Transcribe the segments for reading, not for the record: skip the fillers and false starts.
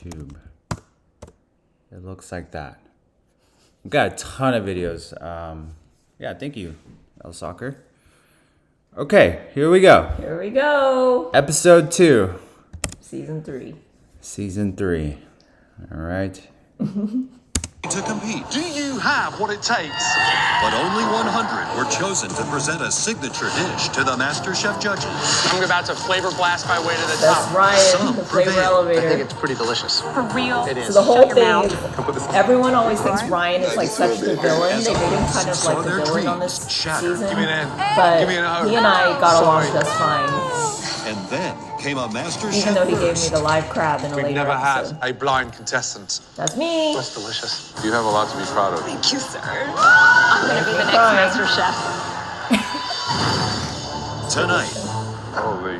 tube. It looks like that. We've got a ton of videos. Yeah, thank you, El Soccer. Okay, here we go. Here we go. Episode 2. Season 3. Season 3. All right. To compete. Do you have what it takes? But only 100 were chosen to present a signature dish to the MasterChef judges. I'm about to flavor blast my way to the That's top. Ryan, the flavor elevator. I think it's pretty delicious. For real? It is. So the whole Shut your thing, everyone always thinks Ryan is like such the villain. They made him kind of like the villain on this season. Give me an end. But Give me an hug. he and I got along just fine. And then came a MasterChef Even though he gave me first. the live crab in a We've later never episode. had a blind contestant. That's me. That's delicious. You have a lot to be proud of. Thank you, sir. I'm gonna be the next Fine. Master Chef. Tonight, Holy.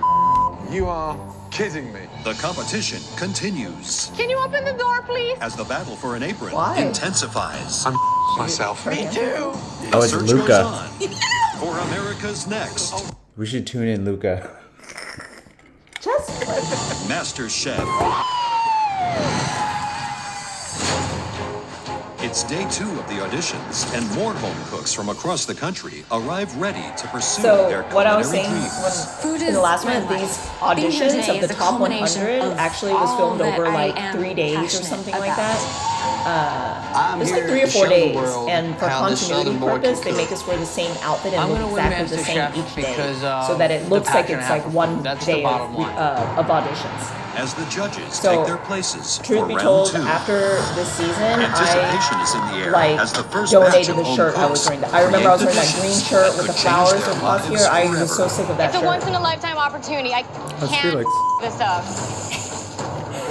You are kidding me. the competition continues Can you open the door, please? as the battle for an apron Why? intensifies. I'm myself. Me too. Oh, it's Search Luca. goes on for America's next We should tune in Luca. Just like MasterChef. It's day 2 of the auditions, and more home cooks from across the country arrive ready to pursue their so what I was culinary saying dreams. when, in the last one, these auditions of the top 100 actually was filmed over like 3 days or something like that. It was like 3 or 4 days, and for continuity purpose, they make us wear the same outfit and look exactly the same each day, so that it looks like it's like one day of auditions. As the judges So, take their places Truth for be round told, 2. after this season, Anticipation is in the I air like as the first batch donated of the home shirt I was cooks wearing. I remember I was create wearing the that green dishes shirt that with the could change flowers their across lives here. I was so forever. sick of that It's a shirt. once-in-a-lifetime opportunity. I can't Felix. this up.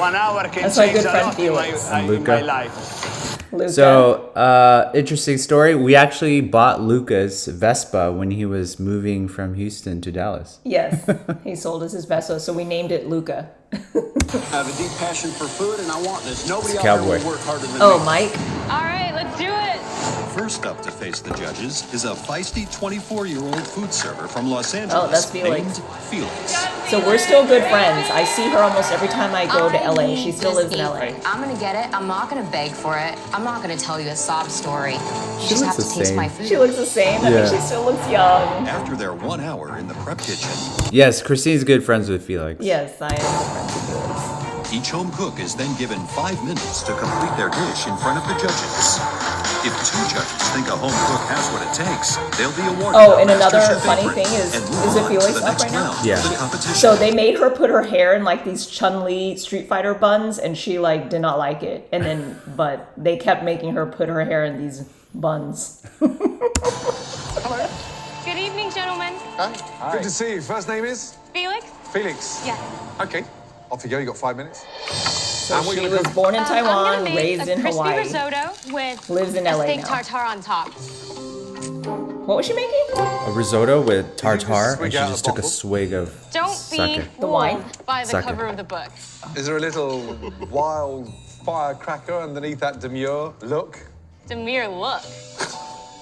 1 hour can That's my change good a friend lot in Felix. in Luca. my life. Luca. So, interesting story. We actually bought Luca's Vespa when he was moving from Houston to Dallas. Yes, he sold us his Vespa, so we named it Luca. I have a deep passion for food, and I want this. Nobody It's out there cowboy. will work harder than Oh, me. Mike. All right, let's do it. First up to face the judges is a feisty 24-year-old food server from Los Angeles that's Felix. named Felix. So we're still good friends. I see her almost every time I go to LA. She still lives in LA. I'm gonna get it. I'm not gonna beg for it. I'm not gonna tell you a sob story. You She just looks have to the taste same. my food. She looks the same. I Yeah. think she still looks young. After their 1 hour in the prep kitchen, Yes, Christine's good friends with Felix. Yes, I am good friends with Felix. each home cook is then given 5 minutes to complete their dish in front of the judges. If 2 judges think a home cook has what it takes, they'll be awarded Oh, a and another MasterChef funny apron thing is and move it on Felix to the up next right now? round Yeah. of the competition. So they made her put her hair in like these Chun-Li Street Fighter buns, and she like did not like it. And then, but they kept making her put her hair in these buns. Good evening, gentlemen. Hi. Good to see you. First name is? Felix? Felix. Yes. Okay. Off you go. You got 5 minutes. So And what she you gonna was cook? born in I'm Taiwan, gonna make raised a in crispy Hawaii. risotto with Lives in a LA steak now. tartare on top. What was she making? A risotto with tartare, swig and she out just the took a bottle? swig of Don't sake. be The wine? fooled by the Sake. cover of the book. Is there a little wild firecracker underneath that demure look? Demure look.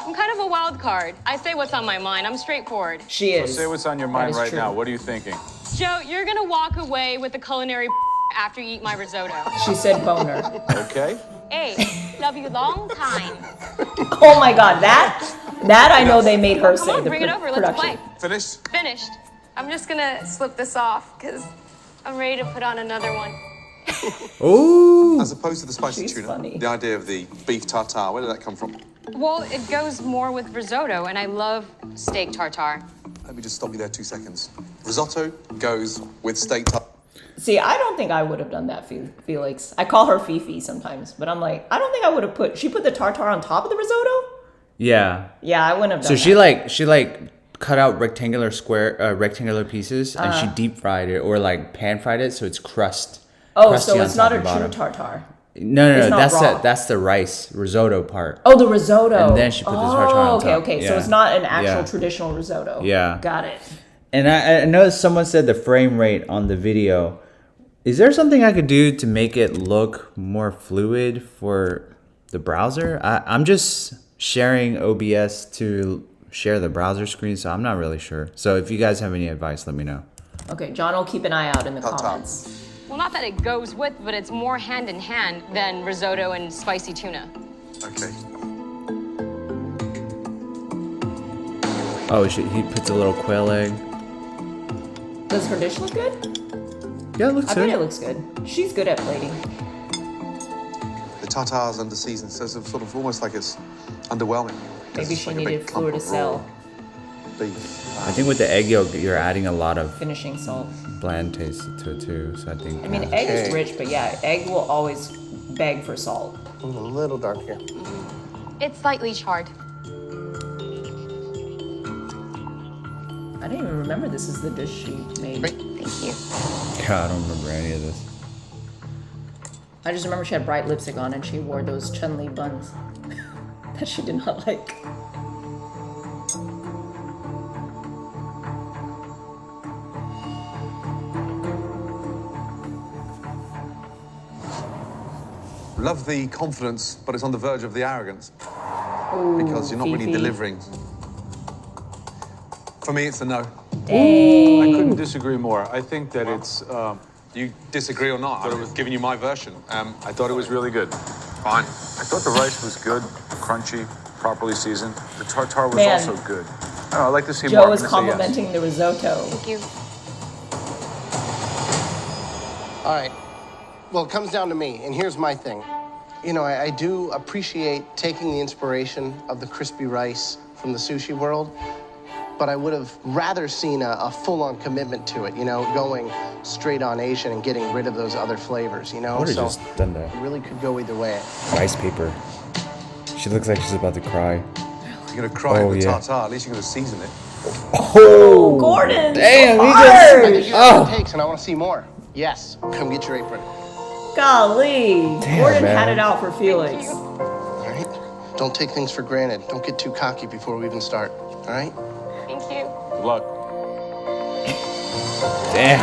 I'm kind of a wild card. I say what's on my mind. I'm straightforward. She is. Say what's on your That mind is right true. now. What are you thinking? Joe, you're gonna walk away with the culinary after you eat my risotto. She said boner. Okay. Hey, love you long time. Oh my God, that I know they made her Come say on, the bring it over. Let's production. play. Finished? Finished. I'm just gonna slip this off because I'm ready to put on another one. Ooh. As opposed to the spicy She's tuna, funny. the idea of the beef tartare, where did that come from? Well, it goes more with risotto, and I love steak tartare. Let me just stop you there 2 seconds. Risotto goes with steak tartare. See, I don't think I would have done that, Felix. I call her Fifi sometimes, but I'm like, I don't think I would have she put the tartare on top of the risotto? Yeah. Yeah, I wouldn't have done So that. she cut out rectangular pieces and she deep fried it or like pan fried it so it's crust. Oh, crusty so on it's not top a and true bottom. tartare. No, It's not raw. that's the rice risotto part. Oh, the risotto. And then she put the tartare on okay, top. okay. So Yeah. it's not an actual Yeah. traditional risotto. Yeah. Got it. And I know someone said the frame rate on the video. Is there something I could do to make it look more fluid for the browser? I'm just sharing OBS to share the browser screen, so I'm not really sure. So if you guys have any advice, let me know. Okay, John will keep an eye out in the Tartare. comments. Well, not that it goes with, but it's more hand in hand than risotto and spicy tuna. Okay. Oh, he puts a little quail egg. Does her dish look good? Yeah, it looks I good. bet it looks good. She's good at plating. The tartare's under seasoned, so it's sort of almost like it's underwhelming. Maybe It's she like a needed big clump fluor to of raw sell. beef. I think with the egg yolk, you're adding a lot of Finishing salt. bland taste to it too. So I think. I mean, egg is rich, but yeah, egg will always beg for salt. A little dark here. It's slightly charred. I didn't even remember this is the dish she made. Great. Thank you. God, I don't remember any of this. I just remember she had bright lipstick on and she wore those Chun-Li buns that she did not like. Love the confidence, but it's on the verge of the arrogance. Ooh, Because you're not really Fifi. delivering. For me, it's a no. Dang. I couldn't disagree more. I think that it's. You disagree or not? I'm giving you my version. I thought it was really good. Fine. I thought the rice was good, crunchy, properly seasoned. The tartare was Man. also good. I don't know, I'd like to see Joe more. is I'm gonna say yes. complimenting the risotto. Thank you. All right. Well, it comes down to me, and here's my thing. You know, I do appreciate taking the inspiration of the crispy rice from the sushi world, but I would have rather seen a full-on commitment to it, you know, going straight on Asian and getting rid of those other flavors, you know? I would have So just done that. it really could go either way. Rice paper. She looks like she's about to cry. You're going to cry Oh, at the yeah. tartare. At least you're going to season it. Oh, Gordon! damn! He I just. think it takes, and I want to see more. Yes, come get your apron. Golly! Damn, Gordon man. had it out for Felix. All right? Don't take things for granted. Don't get too cocky before we even start. All right? Thank you. Good luck. Damn.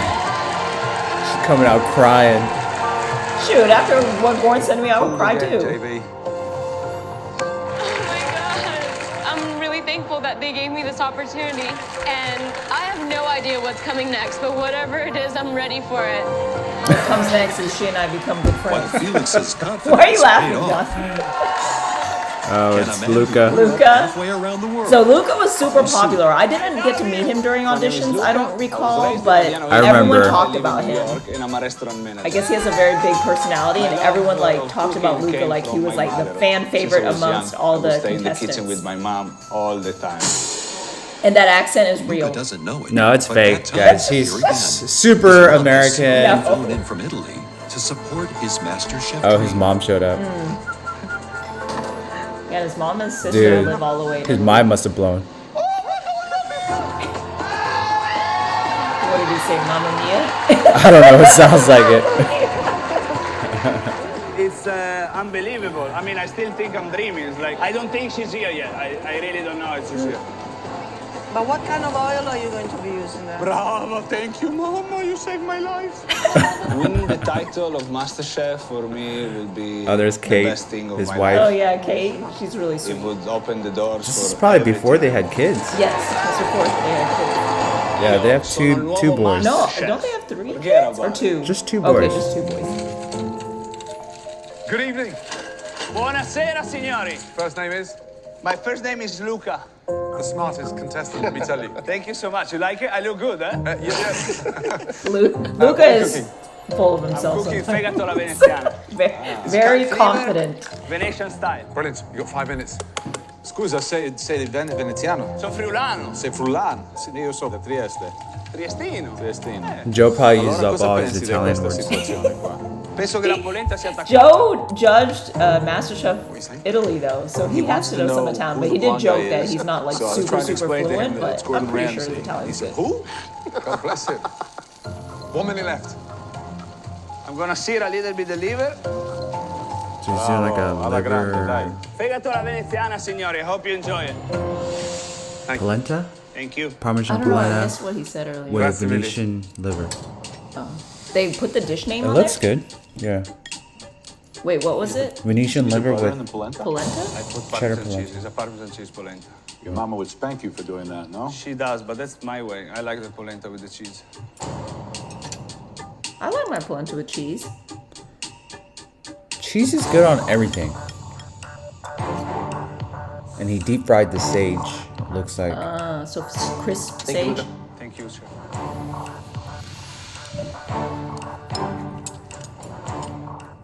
She's coming out crying. Shoot, after what Gordon said to me, I would cry Again, too. JB. Oh my God. I'm really thankful that they gave me this opportunity. And I have no idea what's coming next, but whatever it is, I'm ready for it. What comes next is she and I become good But friends. Felix's confidence Why are you laughing, paid off. John? Oh, Can it's a man who Luca. grew up Luca? halfway around the world. So Luca was super popular. I didn't get to meet him during auditions, I don't recall, but I everyone remember. talked about him. I guess he has a very big personality, and everyone like talked about Luca like he was like the fan favorite amongst all the contestants. my mom all the time. And that accent is real. Luca doesn't know it. No, it's but fake, that time, guys. He's here again, super his mom American. Yeah. flown in from Italy to support his MasterChef Oh, his dream. mom showed up. Yeah, his mom and sister Dude, live all the way. his mind must have blown. What did he say, Mamma Mia? I don't know. It sounds like it. It's unbelievable. I mean, I still think I'm dreaming. It's like, I don't think she's here yet. I really don't know if she's here. But what kind of oil are you going to be using there? Bravo, thank you, Mama. You saved my life. Winning the title of MasterChef for me will be Oh, there's the Kate, best thing of his my wife. Oh life. yeah, Kate. She's really It sweet. would open the doors This is for probably everything. before they had kids. Yes, that's of course they are kids. Yeah, they have two boys. No, Chef. don't they have three Forget kids or about two? Just two Okay, boys. just two boys. Good evening. Buonasera, signori. First name is? My first name is Luca. The smartest contestant, let me tell you. Thank you so much. You like it? I look good, eh? Yes. Luca is full of himself. Cooking sometimes. fegato alla veneziana. Very confident. Venetian style. Brilliant. You got 5 minutes. Scusa, sei veneziano? Sono friulano. Sei frullano? Sì, io so da Trieste. Triestino. Triestino. Joe probably uses Allora, up cosa all his pensi di Italian questa words. situazione qua? Penso che la polenta sia attaccata. Joe judged MasterChef Italy though, so he has to know some Italian. But he did joke that he's not like So I was super trying to explain to him fluent, that but it's Gordon I'm pretty sure Ramsay. his Italian He is said, good. who? God bless him. 1 minute left. I'm gonna sear a little bit the liver. So he's doing like a Alla grande, dai. liver Fegato alla veneziana, signori. I hope you enjoy it. polenta, Thank you. I Parmesan don't know. I polenta missed what he said earlier. with Grazie mille. Venetian liver. They put the dish name It on looks there. good. Yeah, Wait, what was it? Venetian liver Butter with and polenta? Polenta? I put Cheddar Parmesan polenta. cheese. It's a Parmesan cheese polenta. Your mama would spank you for doing that, no? She does, but that's my way. I like the polenta with the cheese. I like my polenta with cheese. Cheese is good on everything. And he deep fried the sage. It looks like. So crisp sage. Thank you, sir.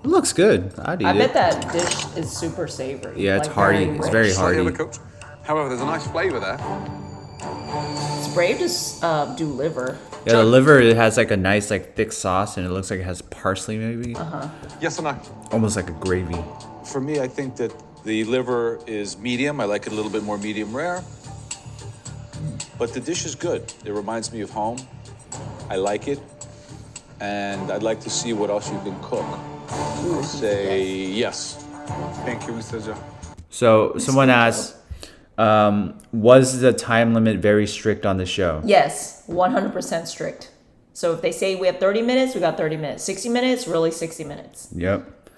It looks good. I'd eat I it. bet that dish is super savory. Yeah, it's hearty. It's very Slightly hearty. overcooked. However, there's a nice flavour there. It's brave to do liver. Yeah, the liver, it has like a nice like thick sauce, and it looks like it has parsley maybe. Yes or no? Almost like a gravy. For me, I think that the liver is medium. I like it a little bit more medium rare. But the dish is good. It reminds me of home. I like it. And I'd like to see what else you can cook. I say yes. Thank you, Mr. Joe. So someone asked, was the time limit very strict on the show? Yes, 100% strict. So if they say we have 30 minutes, we got 30 minutes. 60 minutes, really 60 minutes. Yep.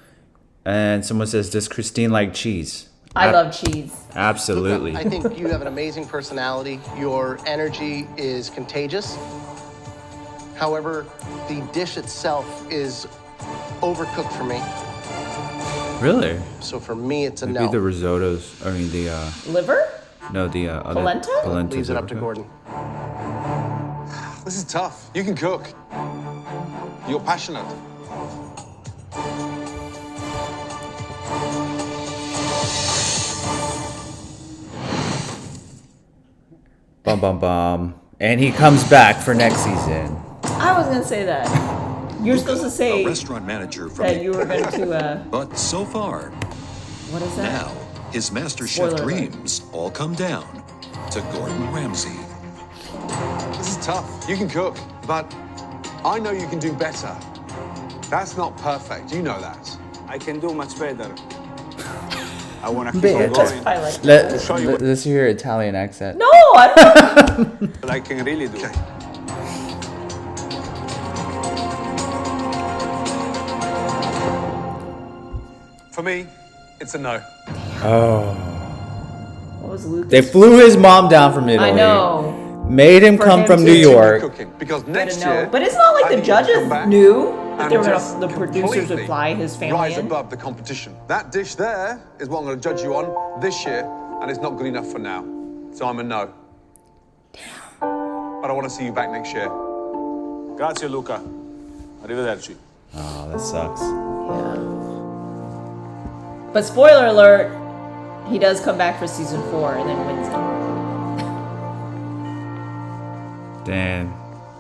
And someone says, does Christine like cheese? I love cheese. Absolutely. I think you have an amazing personality. Your energy is contagious. However, the dish itself is overcooked for me. Really? So for me, it's a Maybe no. the risottos. I mean the Liver? no the other Polenta? Polentas Leaves it are up to okay. Gordon. This is tough. You can cook. You're passionate. Bum bum bum. And he comes back for next season. I was gonna say that. You're supposed to A say restaurant manager from that you were going to. But so far, What is that? now his MasterChef Spoiler alert. dreams all come down to Gordon Ramsay. This is tough. You can cook, but I know you can do better. That's not perfect. You know that. I can do much better. I want to keep Better. on going. I like Let's hear your Italian accent. No, I don't. But I can really do. Okay. For me, it's a no. Oh. What was Lucas? They flew his mom down from Italy. I know. Made him For come him from to- New to York. Cooking, because Gotta next know. year, But it's not like I the think you can judges come back knew that and they were just gonna. The producers would completely fly his family rise in. above the competition. That dish there is what I'm going to judge you on this year, and it's not good enough for now. So I'm a no. But I want to see you back next year. Grazie, Luca. Arrivederci. Oh, that sucks. Yeah. But spoiler alert, he does come back for season 4 and then wins it. Damn.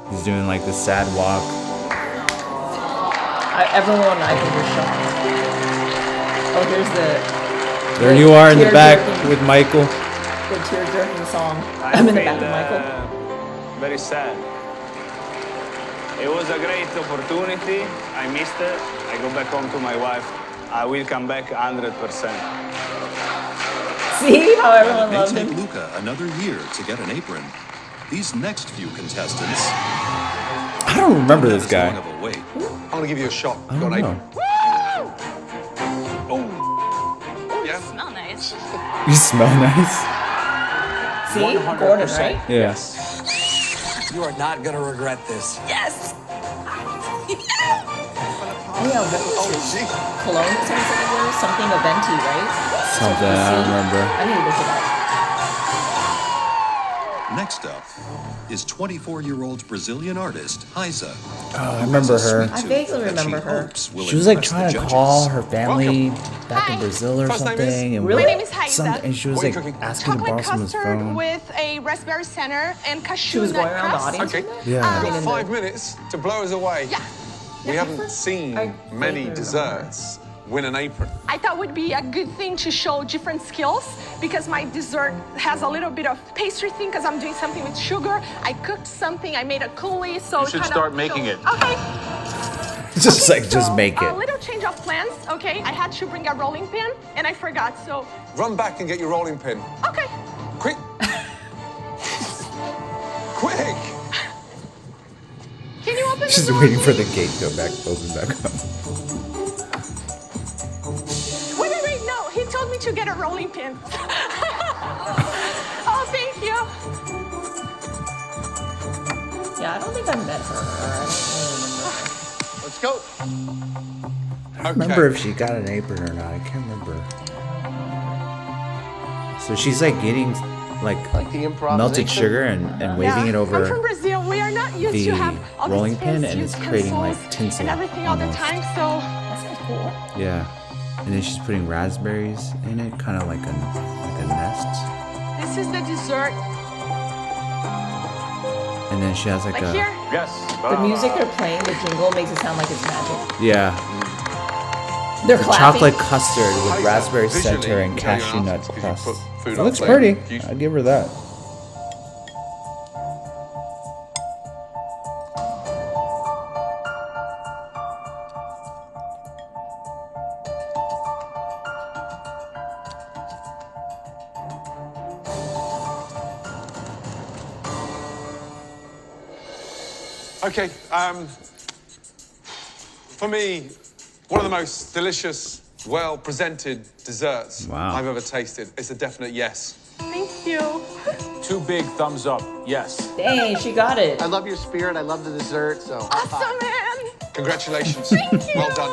He's doing like the sad walk. Everyone, I think, was shocked. Oh, here's There you are in the back tear-jerking- with Michael. the tear-jerking song. I'm in the back feel, of Michael. Very sad. It was a great opportunity. I missed it. I go back home to my wife. I will come back 100%. See how everyone It may loved take him? Luca another year to get an apron. These next few contestants. I don't remember this guy. Long of a wait. I'm going to give you a shot. I You've got don't an know. apron. Oh. Yeah. Smell nice. You smell nice. See? Gordon, right? Yeah. You are not going to regret this. Yes. Oh, yeah, what was his cologne that someone said it was? Something Aventi, right? Something, I don't remember. I need to look it up. Next up is 24-year-old Brazilian artist Heiza. Oh, I remember her. I vaguely remember her. She was like trying to call her family back in Brazil or First name is? something, and Really? My name is Heiza. and she was What are you like cooking? asking to borrow Chocolate someone's custard phone. with a raspberry center and cashew She was nut going around the crust. audience. Okay. Yeah. You've got 5 minutes to blow us away. Yeah. We haven't seen I many vaguely desserts win an apron. I thought would be a good thing to show different skills because my dessert has a little bit of pastry thing because I'm doing something with sugar. I cooked something. I made a coulis, so You should kind start of making it. Okay. Just like, just So, make A it. little change of plans. Okay, I had to bring a rolling pin and I forgot. So Run back and get your rolling pin. okay. Quick. Quick. Can you open She's the door, waiting for the please? gate to go back, open back up. Wait. No, he told me to get a rolling pin. Oh, thank you. Yeah, I don't think I met her. Or I don't really remember her. go. I don't remember if she got an apron or not. I can't remember. So she's like getting like the melted sugar and waving it over I'm from Brazil. We are not used the to have all rolling these pin, fancy and it's creating like utensils tinsel and everything all the almost. time. So That sounds cool. Yeah, and then she's putting raspberries in it, kind of like a nest. this is the dessert. And then she has like a Here. Yes. The music they're playing, the jingle makes it sound like it's magic. yeah. They're The clapping. chocolate custard with raspberry center and cashew nut crust. It looks pretty. I'd give her that. Okay, for me, one of the most delicious, well-presented desserts I've ever tasted. It's a definite yes. Thank you. 2 big thumbs up. Yes. Dang, she got it. I love your spirit. I love the dessert. So Awesome, man. Congratulations. Thank you. Well done.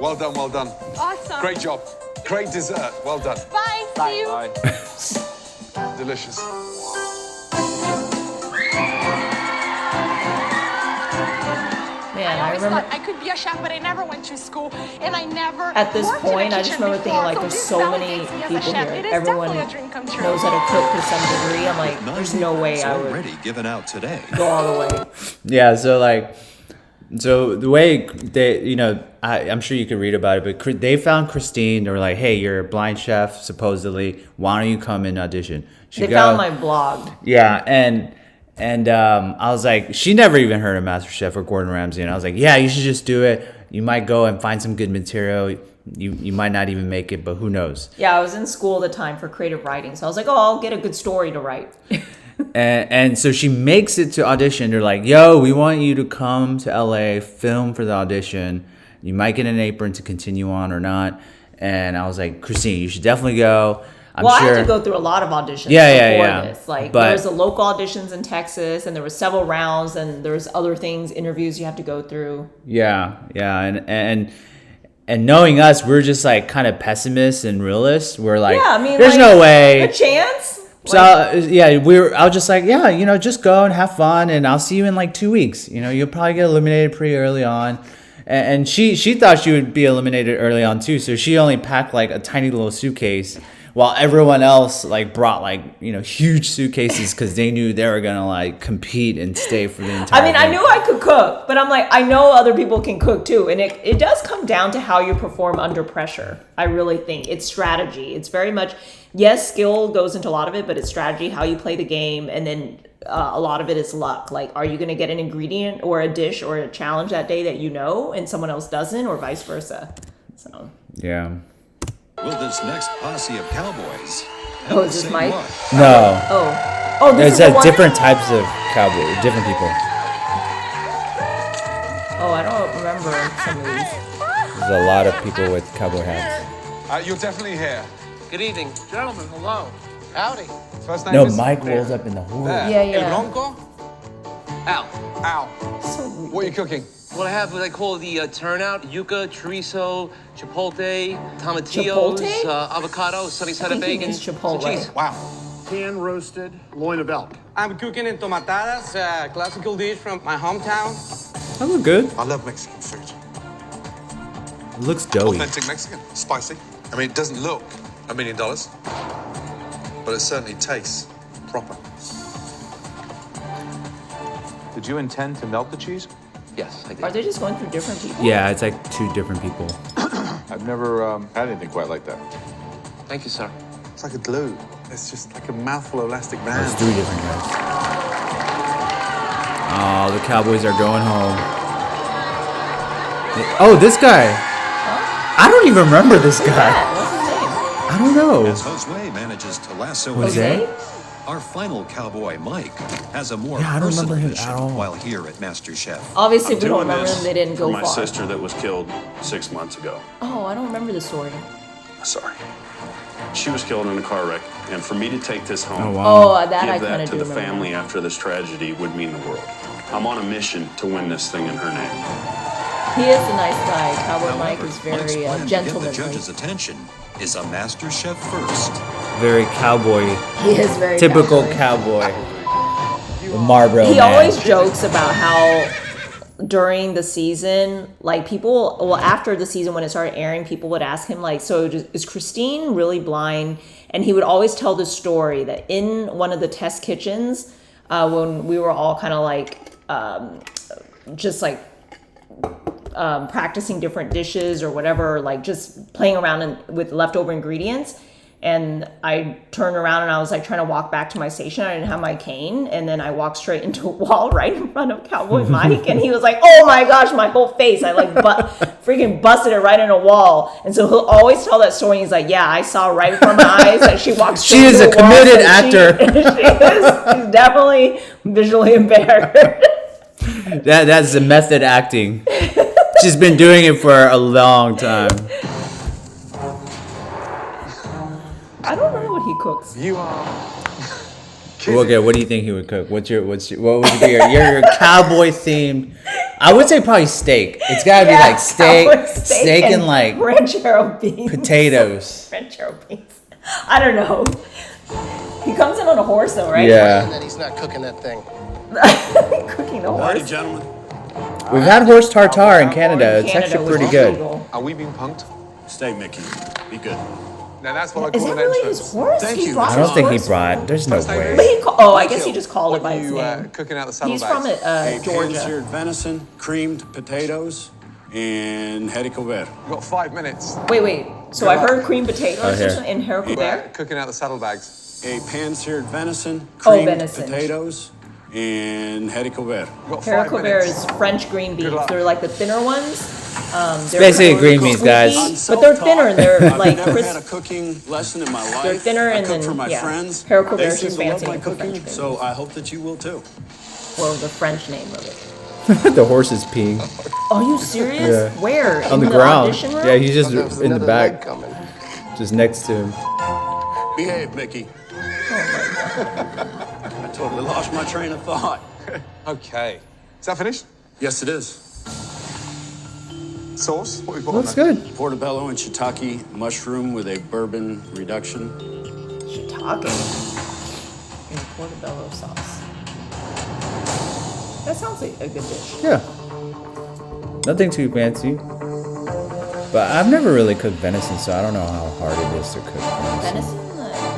Well done, well done. Awesome. Great job. Great dessert. Well done. Bye. See you. Bye. Delicious. Man, I I always remember thought I could be a chef, but I never went to school, and I never. at this worked in a point, I just kitchen remember thinking before, like there's this so many validates me as a people chef. here. It is Everyone definitely a dream come true. knows how to cook to some degree. I'm like, there's no way I would already given out today. go all the way. Yeah, so the way they, you know, I'm sure you could read about it, but they found Christine. They were like, hey, you're a blind chef, supposedly. Why don't you come and audition? They found my blog. Yeah, and I was like, she never even heard of MasterChef or Gordon Ramsay. And I was like, yeah, you should just do it. You might go and find some good material. You might not even make it, but who knows? Yeah, I was in school at the time for creative writing. So I was like, oh, I'll get a good story to write. And so she makes it to audition. They're like, yo, we want you to come to LA, film for the audition. You might get an apron to continue on or not. And I was like, Christine, you should definitely go. I'm sure. I had to go through a lot of auditions before this. Like, there was the local auditions in Texas, and there was several rounds, and there was other things, interviews you have to go through. Yeah. And knowing us, we're just like kind of pessimists and realists. We're like, yeah, I mean, there's no way. A chance? So I was just like, yeah, you know, just go and have fun, and I'll see you in like 2 weeks. You know, you'll probably get eliminated pretty early on. And she thought she would be eliminated early on too, so she only packed like a tiny little suitcase, while everyone else like brought like, you know, huge suitcases because they knew they were gonna like compete and stay for the entire. I mean, I knew I could cook, but I'm like, I know other people can cook too, and it does come down to how you perform under pressure. I really think it's strategy. It's very much, yes, skill goes into a lot of it, but it's strategy, how you play the game, and then a lot of it is luck. Like, are you going to get an ingredient or a dish or a challenge that day that you know and someone else doesn't, or vice versa? So yeah. Will this next posse of cowboys? Oh, is this Mike? No. Oh, this is the one? Different types of cowboys, different people. Oh, I don't remember some of these. There's a lot of people with cowboy hats. You're definitely here. Good evening, gentlemen. Hello. Howdy. First name No, is Mike rolls up in the horn. Yeah. El Bronco? Al. Al. What are you cooking? What I have, what I call the turnout: yuca, chorizo, chipotle, tomatillos, avocado, sunny side of bacon, chipotle. cheese. Wow. Pan roasted loin of elk. I'm cooking entomatadas, a classical dish from my hometown. That look good. I love Mexican food. It looks doughy. Authentic Mexican, spicy. I mean, it doesn't look $1 million, but it certainly tastes proper. Did you intend to melt the cheese? Yes, I did. Are they just going through different people? Yeah, it's like 2 different people. I've never had anything quite like that. Thank you, sir. It's like a glue. It's just like a mouthful of elastic band. There's 3 different guys. Oh, the Cowboys are going home. Oh, this guy. Huh? I don't even remember this guy. What's his name? I don't know. As Jose manages to lasso Jose? our final cowboy, Mike, has a more Yeah, I don't personal remember him mission at all. while here at MasterChef. Obviously, we don't remember them. They didn't go my far. sister that was killed 6 months ago. Oh, I don't remember the story. Sorry. She was killed in a car wreck, and for me to take this home, Oh, wow. Oh, that I give kind that of to do the remember. family after this tragedy would mean the world. I'm on a mission to win this thing in her name. He is a nice guy. Cowboy Mike However, is Mike's very plan to get the gentlemanly. judges' attention is a MasterChef first. Very cowboy. He is very typical cowboy. The Marlboro He man. always jokes about how during the season, like people, well, after the season when it started airing, people would ask him like, so is Christine really blind? And he would always tell the story that in one of the test kitchens, when we were all kind of like, just like practicing different dishes or whatever, like just playing around with leftover ingredients. And I turned around and I was like trying to walk back to my station. I didn't have my cane. And then I walked straight into a wall right in front of Cowboy Mike. And he was like, oh my gosh, my whole face. I like freaking busted it right in a wall. And so he'll always tell that story. He's like, yeah, I saw right from my eyes that she walked straight She is into a committed actor. She's definitely visually impaired. That's the method acting. She's been doing it for a long time. I don't know what he cooks. You are. Okay, what do you think he would cook? What would be your cowboy themed? I would say probably steak. It's gotta be like steak and like ranchero beans, potatoes. Ranchero beans. I don't know. He comes in on a horse though, right? Yeah. And that he's not cooking that thing. Cooking the Howdy, horse. gentlemen. We've had horse tartare in Canada. It's actually pretty good. Are we being punked? Stay, Mickey. Be good. Now that's what I Is call that an really entrance. his horse? Thank He you. brought I don't his think he horse? brought. There's no First name way. But I guess he just called it by What its you name. cooking out the He's saddlebags? from Georgia. Pan-seared venison, creamed potatoes, and haricot vert. You've got 5 minutes. Wait. So I heard creamed potatoes Oh, here. in haricot vert. Cooking out the saddlebags. A pan-seared venison, creamed venison. potatoes, and haricot vert. You've got 5 Haricot vert minutes. is French green beans. luck. They're like the thinner ones. They're Basically like green beans, guys. squeaky, but they're thinner. They're I've like never crisp. had a cooking lesson in my life. They're thinner I and cook then for my yeah. friends. Haricot They vert seem is to love fancy my name for cooking, French beans. so I hope that you will too. Well, the French name of it. The horse is peeing Are you serious? Yeah. Where? on In the ground. audition room? Yeah, he's just There was in the another leg back, coming. just next to him. Behave, Mickey. I totally lost my train of thought. Okay. Is that finished? Yes, it is. Sauce? What we've got Looks on there? good. Portobello and shiitake mushroom with a bourbon reduction. Shiitake and portobello sauce. That sounds like a good dish. Yeah. Nothing too fancy. But I've never really cooked venison, so I don't know how hard it is to cook venison. Venison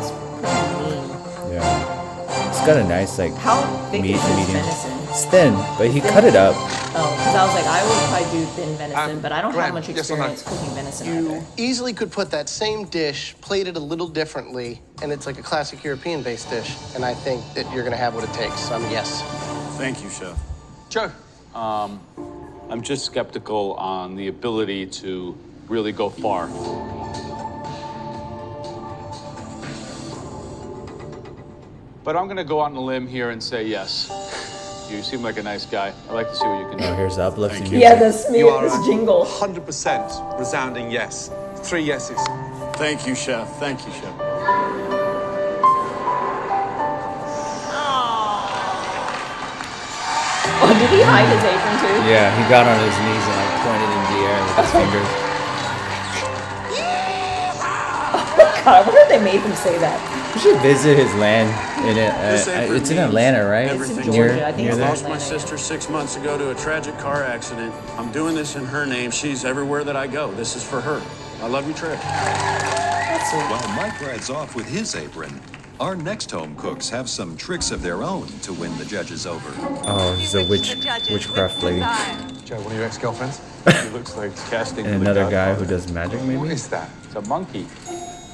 is pretty lean. Yeah. It's got a nice like How thick is this medium. venison? It's thin, but he cut it up. Oh, because I was like, I would probably do thin venison, but I don't have Graham, much yes or no? experience cooking venison You either. easily could put that same dish, plated a little differently, and it's like a classic European-based dish. And I think that you're going to have what it takes. So I'm a yes. Thank you, Chef. Joe. I'm just skeptical on the ability to really go far. But I'm gonna go out on a limb here and say yes. You seem like a nice guy. I'd like to see what you can do. Oh, here's the uplifting music. Yeah, this You are this a jingle. 100% resounding yes. 3 yeses. Thank you, Chef. Thank you, Chef. Oh, did he hide his apron too? Yeah, he got on his knees and like pointed in the air with his fingers. God, I wonder if they made him say that. You should visit his land. This apron It's in means Atlanta, right? everything. Georgia. I think near it's there. I lost my sister 6 months ago to a tragic car accident. I'm doing this in her name. She's everywhere that I go. This is for her. I love you, Trey. That's sweet. While Mike rides off with his apron, our next home cooks have some tricks of their own to win the judges over. Oh, he's a witchcraft lady. Joe, one of your ex-girlfriends? He looks like casting And for the another guy Godfather. who does magic, What maybe? is that? It's a monkey.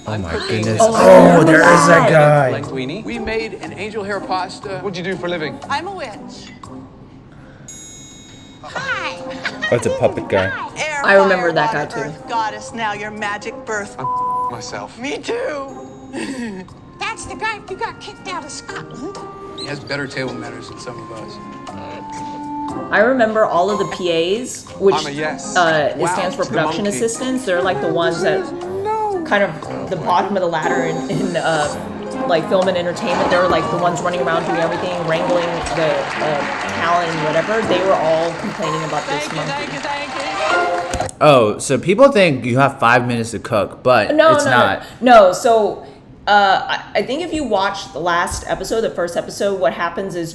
Oh my goodness. Oh, I Oh, remember there is that guy. Linguine. We made an angel hair pasta. What do you do for a living? I'm a witch. Hi. Oh, it's a puppet guy. Air, I remember fire, that guy, water, too. Earth, goddess, now your magic birth. Myself. Me too. That's the guy who got kicked out of Scotland. He has better table manners than some of us. I remember all of the PAs, which I'm a yes. it Wow, stands for the production monkey. assistants. They're like the ones that kind of the bottom of the ladder in like film and entertainment. They're like the ones running around doing everything, wrangling the talent and whatever. They were all complaining about this monkey. Thank you. Oh, so people think you have 5 minutes to cook, but it's not. No. So I think if you watch the last episode, the first episode, what happens is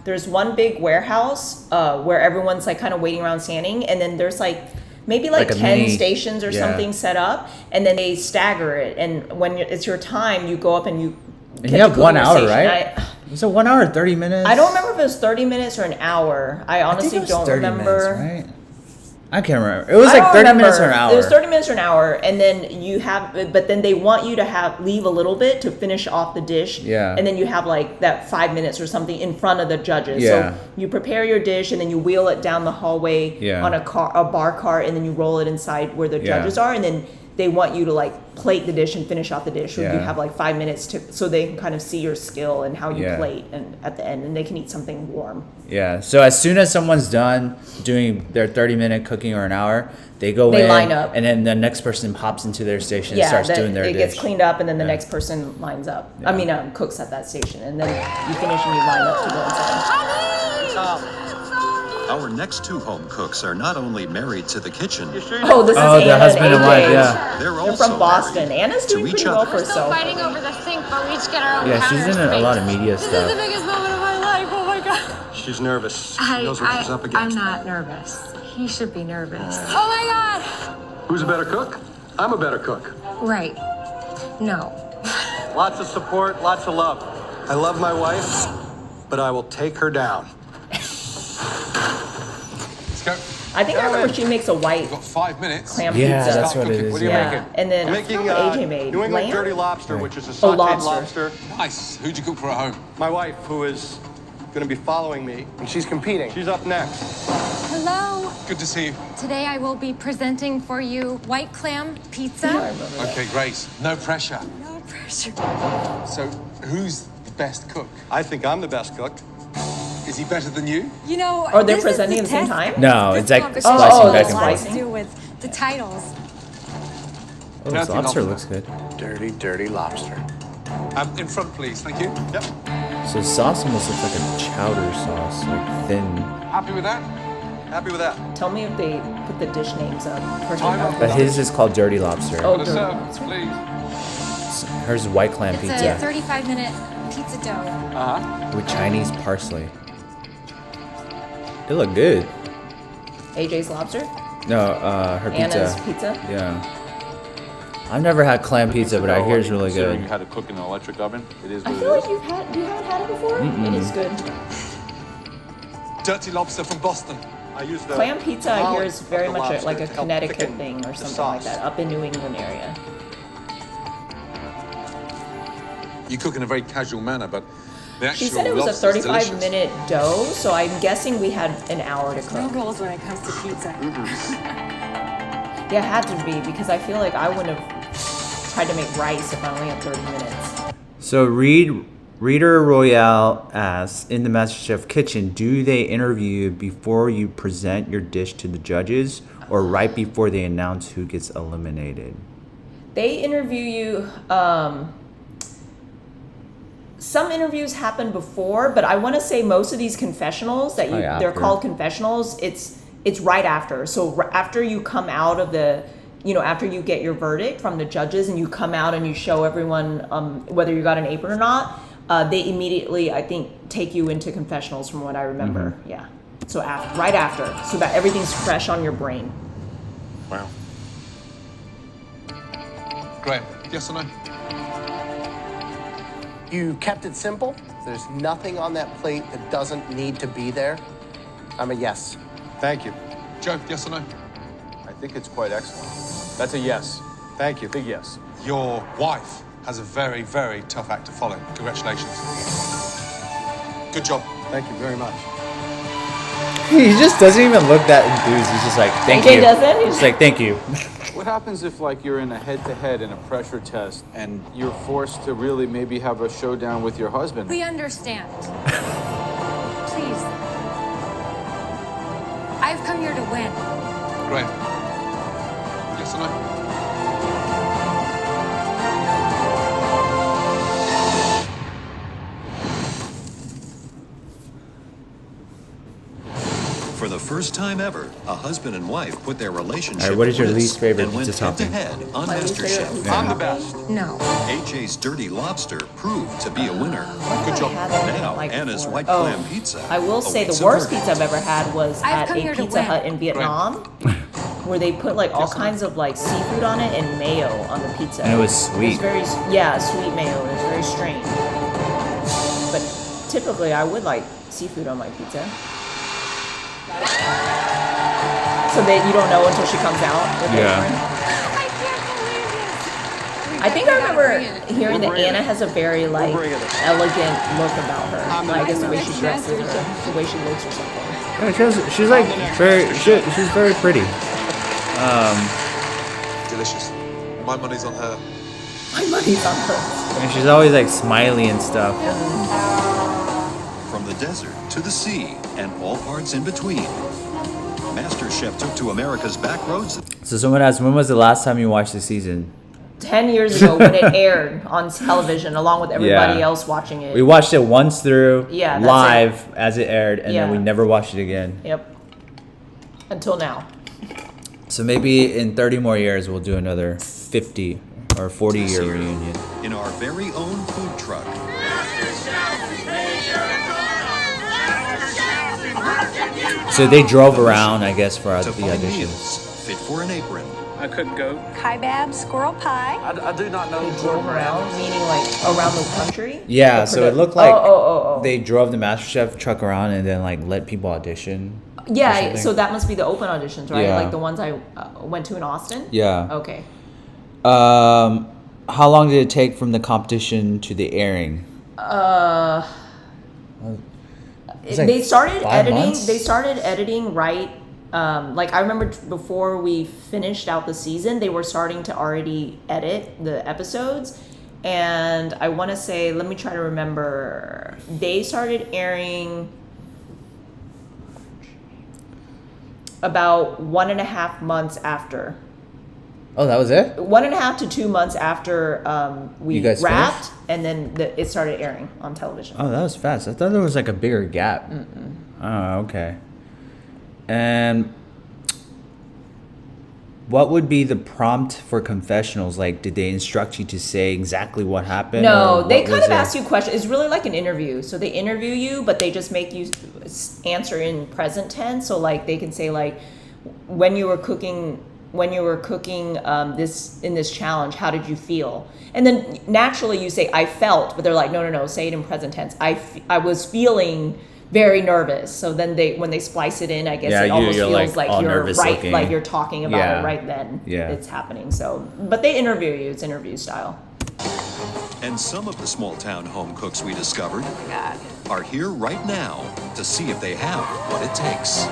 there's one big warehouse where everyone's like kind of waiting around standing, and then there's like maybe like 10 stations or something set up, and then they stagger it, and when it's your time, you go up and you have 1 hour, right? Was it 1 hour, 30 minutes? I don't remember if it was 30 minutes or an hour. I honestly don't remember. Minutes, right? I can't remember. It was like 30 minutes or an hour. It was 30 minutes or an hour, and then but then they want you to leave a little bit to finish off the dish. Yeah. And then you have like that 5 minutes or something in front of the judges. Yeah. So you prepare your dish, and then you wheel it down the hallway on a bar cart, and then you roll it inside where the judges are, and then they want you to like plate the dish and finish off the dish. So you have like 5 minutes so they can kind of see your skill and how you plate, and at the end, and they can eat something warm. Yeah. So as soon as someone's done doing their 30-minute cooking or an hour, they line up, and then the next person hops into their station and starts doing their dish. It gets cleaned up, and then the next person lines up. Yeah. I mean, cooks at that station, and then you finish and you line up to go inside. Our next two home cooks are not only married to the kitchen. This is Anna their husband and wife, They're They're also from Boston. married Anna's doing pretty well for herself. Fighting over the sink, but we each get our own. Yeah, she's in a lot of media This is stuff. the biggest moment of my life. Oh my god. She's nervous. She knows what she's up against. I'm not nervous. He should be nervous. Oh my god. Who's a better cook? I'm a better cook. Right. No. Lots of support, lots of love. I love my wife, but I will take her down. Let's go. I think I remember she makes a white We've got 5 minutes. clam pizza. Yeah, that's what it is. What are you making? And then I'm making AJ made New England lamb? dirty lobster, which is a sauteed lobster. Nice. Who'd you cook for at home? My wife, who is going to be following me, and she's competing. She's up next. Hello. Good to see you. Today I will be presenting for you white clam pizza. Okay, great. No pressure. No pressure. So, who's the best cook? I think I'm the best cook. Is he better than you? You know, Or they're presenting at the same time? No, This it's like competition splicing back has and a lot forth. to do with the titles. Oh, this lobster looks good. Dirty, dirty lobster. In front, please. Thank you. Yep. So the sauce almost looks like a chowder sauce, like thin. Happy with that? Happy with that. Tell me if they put the dish names up. But his is called dirty lobster. Oh, Let's dirty serve, lobster. please. Hers is white clam It's pizza a 35-minute pizza dough. with Chinese parsley. It looked good. AJ's lobster? No, her pizza. Anna's pizza? Yeah. I've never had clam pizza, but I hear it's really Considering good. you had to cook in an electric oven, it is I what feel it like is. you haven't had it before? It is good. Dirty lobster from Boston. I use the Clam pizza, I hear, is of very the much lobster like a to help Connecticut thicken thing or the something like sauce. that, up in New England area. You cook in a very casual manner, but the actual She said it was a lobster's delicious. 35-minute dough, so I'm guessing we had an hour to No cook. rules when it comes to pizza. Yeah, it had to be, because I feel like I wouldn't have tried to make rice if I only had 30 minutes. So Reader Royale asks, in the MasterChef kitchen, do they interview you before you present your dish to the judges, or right before they announce who gets eliminated? They interview you. Some interviews happen before, but I want to say most of these confessionals that Probably they're after. called confessionals. It's right after. So after you come out of the, after you get your verdict from the judges and you come out and you show everyone whether you got an apron or not, they immediately, I think, take you into confessionals from what I remember. Mm-hmm. Yeah. So right after, so that everything's fresh on your brain. Wow. Great. Yes or no? You kept it simple. There's nothing on that plate that doesn't need to be there. I'm a yes. Thank you. Joe, yes or no? I think it's quite excellent. That's a yes. Thank you. Big yes. Your wife has a very, very tough act to follow. Congratulations. Good job. Thank you very much. He just doesn't even look that enthused. He's just like, thank AJ you. doesn't? He's like, thank you. What happens if, like, you're in a head-to-head in a pressure test and you're forced to really maybe have a showdown with your husband? We understand. Please. I've come here to win. Great. Yes or no? For the first time ever, a husband and wife put their relationship All right, what is your at risk least favorite and went pizza topping? head-to-head on My least favorite MasterChef. pizza I'm the topping? best. No. AJ's Dirty Lobster proved to be a winner. Good job. Now, Anna's White Clam Pizza. I will say the awaits a worst verdict. pizza I've ever had was I've at come a here to Pizza win. Hut in Vietnam, where they put like all kinds of like seafood on it and mayo on the pizza. And it was It sweet. was very, yeah, sweet mayo. It was very strange. But typically, I would like seafood on my pizza. So that you don't know until she comes out with the Yeah. apron. I think I remember hearing that Anna has a very like elegant look about her. Like, I guess the way she dresses or the way she looks or something. Yeah, she's like she's very pretty. Delicious. My money's on her. My money's on her. And she's always like smiley and stuff. From the desert to the sea and all parts in between, MasterChef took to America's back roads. So someone asked, when was the last time you watched the season? 10 years ago when it aired on television along with everybody Yeah. else watching it. We watched it once through Yeah, that's live as it aired, and then Yeah. we never watched it again. Yep. Until now. So maybe in 30 more years we'll do another 50 or 40-year reunion. In our very own food truck. So they drove around, I guess, for To the find auditions. meals fit for an apron. I couldn't go. Kaibab, squirrel pie. I do not know. They drove around, meaning like around the country? Yeah, Or so produ- it looked like Oh. they drove the MasterChef truck around and then like let people audition. or Yeah, something. so that must be the open auditions, right? Yeah. Like the ones I went to in Austin? Yeah. Okay. How long did it take from the competition to the airing? It's like They started 5 editing. months? They started editing right. Like I remember before we finished out the season, they were starting to already edit the episodes, and I want to say, let me try to remember. They started airing about 1.5 months after. Oh, that was it? 1.5 to 2 months after we You guys wrapped, and then it started airing on television. Oh, that was fast. I thought there was like a bigger gap. Oh, okay. And what would be the prompt for confessionals? Like, did they instruct you to say exactly what happened? No, or they what kind was of it? ask you questions. It's really like an interview. So they interview you, but they just make you answer in present tense. So like they can say like, when you were cooking this in this challenge, how did you feel? And then naturally you say I felt, but they're like no, say it in present tense. I was feeling very nervous. So then when they splice it in, I guess it almost you're feels like like all you're nervous right, looking. like you're talking about Yeah. it right then. Yeah. It's happening. So, but they interview you. It's interview style. And some of the small town home cooks we discovered God. are here right now to see if they have what it takes.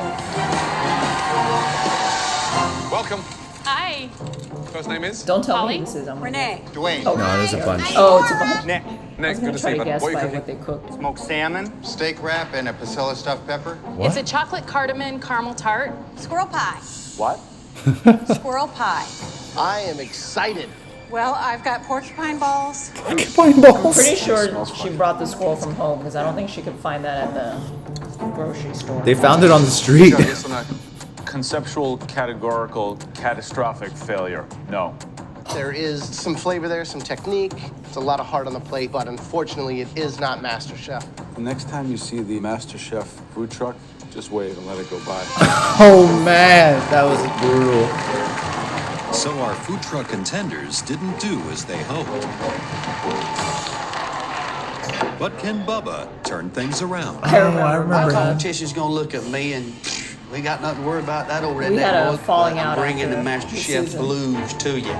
Welcome. Hi. First name is? Don't tell Holly? me this is. I'm Renee. Dwayne. Oh. No, there's a bunch. Oh, it's a bunch. Nick. I Nick, was good gonna to try see to you. guess What are you by cooking? what they cooked. Smoked salmon. Steak wrap and a Pasilla stuffed pepper. It's a chocolate cardamom caramel tart. Squirrel pie. What? Squirrel pie. I am excited. Well, I've got porcupine balls. I'm pretty sure she brought the squirrel from home because I don't think she could find that at the grocery store. They found it on the street. Joe, yes or no? Conceptual, categorical, catastrophic failure. No. There is some flavor there, some technique. It's a lot of heart on the plate, but unfortunately, it is not MasterChef. The next time you see the MasterChef food truck, just wave and let it go by. Oh man, that was brutal. So our food truck contenders didn't do as they hoped. But can Bubba turn things around? I remember My that. competition's gonna look at me and we got nothing to worry about that over We there. had a falling out I'm bringing the after the MasterChef season. blues to you.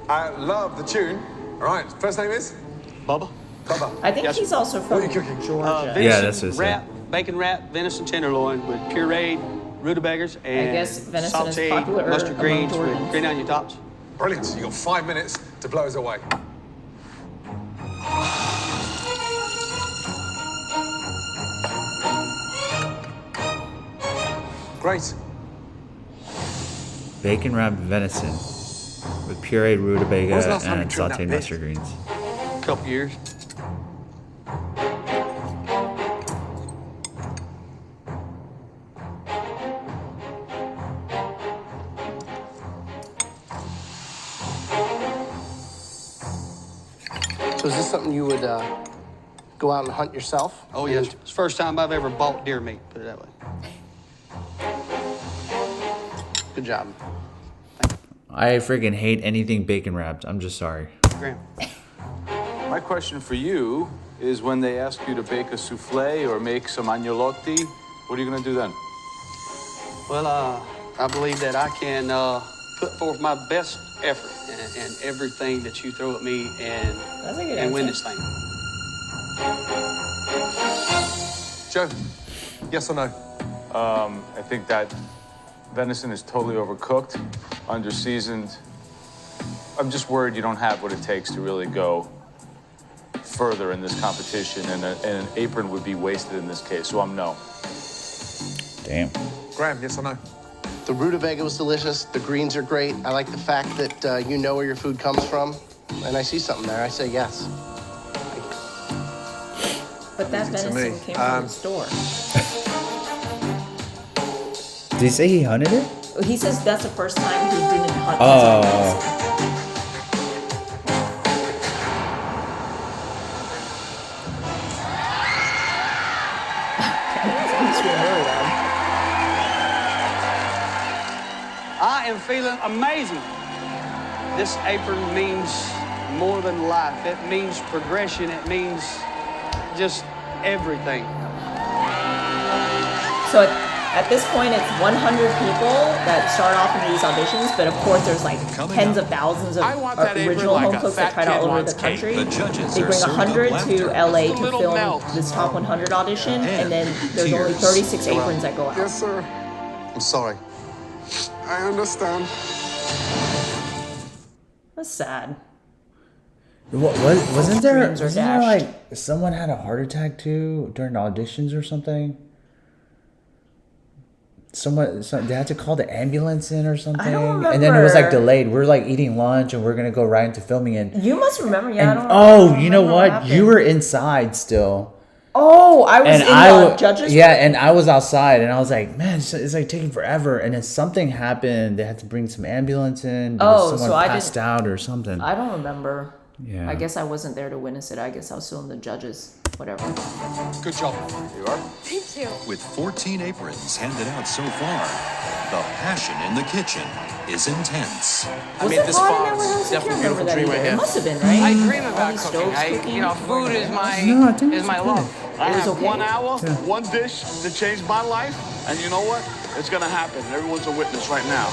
I love the tune. All right, first name is? Bubba. Bubba. I think Yes. he's also What from are you cooking? Georgia. Yeah, that's what it said. wrap, bacon wrap, venison tenderloin with pureed rutabagas and guess venison is sauteed popular mustard among greens with Jordans. green onion tops. Brilliant. You got 5 minutes to blow us away. Great. Bacon wrapped venison with pureed rutabaga When was the last time and you trimmed that sauteed bit? mustard greens. couple years. So is this something you would go out and hunt yourself? Oh, yes. It's the first time I've ever bought deer meat, put it that way. Good job. I freaking hate anything bacon wrapped. I'm just sorry. Graham. My question for you is when they ask you to bake a souffle or make some agnolotti, what are you going to do then? Well, I believe that I can put forth my best effort and everything that you throw at me and win this thing. Joe, yes or no? I think that venison is totally overcooked, under-seasoned. I'm just worried you don't have what it takes to really go further in this competition, and an apron would be wasted in this case, so I'm no. Damn. Graham, yes or no? The rutabaga was delicious. The greens are great. I like the fact that you know where your food comes from. And I see something there. I say yes. But that venison came from the store. Did he say he hunted it? He says that's the first time he didn't hunt. Oh. I am feeling amazing. This apron means more than life. It means progression. It means just everything. So at this point, it's 100 people that start off in these auditions, but of course there's like tens of thousands of original home cooks that tried all over the country. They bring 100 to LA to film this top 100 audition, and then there's only 36 aprons that go out. Yes, sir. I'm sorry. I understand. That's sad. Wasn't there like someone had a heart attack too during the auditions or something? They had to call the ambulance in or something. I don't remember. And then it was like delayed. We're like eating lunch and we're gonna go right into filming it. You must remember, yeah. And, I don't you know what? You were inside still. Oh, I was in the judges' Yeah, room? and I was outside, and I was like, man, it's like taking forever. And then something happened. They had to bring some ambulance in. Because someone passed out or something. I don't remember. Yeah. I guess I wasn't there to witness it. I guess I was still in the judges. Whatever. Good job. You are? Thank you. With 14 aprons handed out so far, the passion in the kitchen is intense. Was it hot in that warehouse? I can't remember that either. It must have been, right? I dream All about these cooking. stoves You know, food is my love. I It was have okay. 1 hour, one dish that changed my life, and you know what? It's gonna happen. Everyone's a witness right now.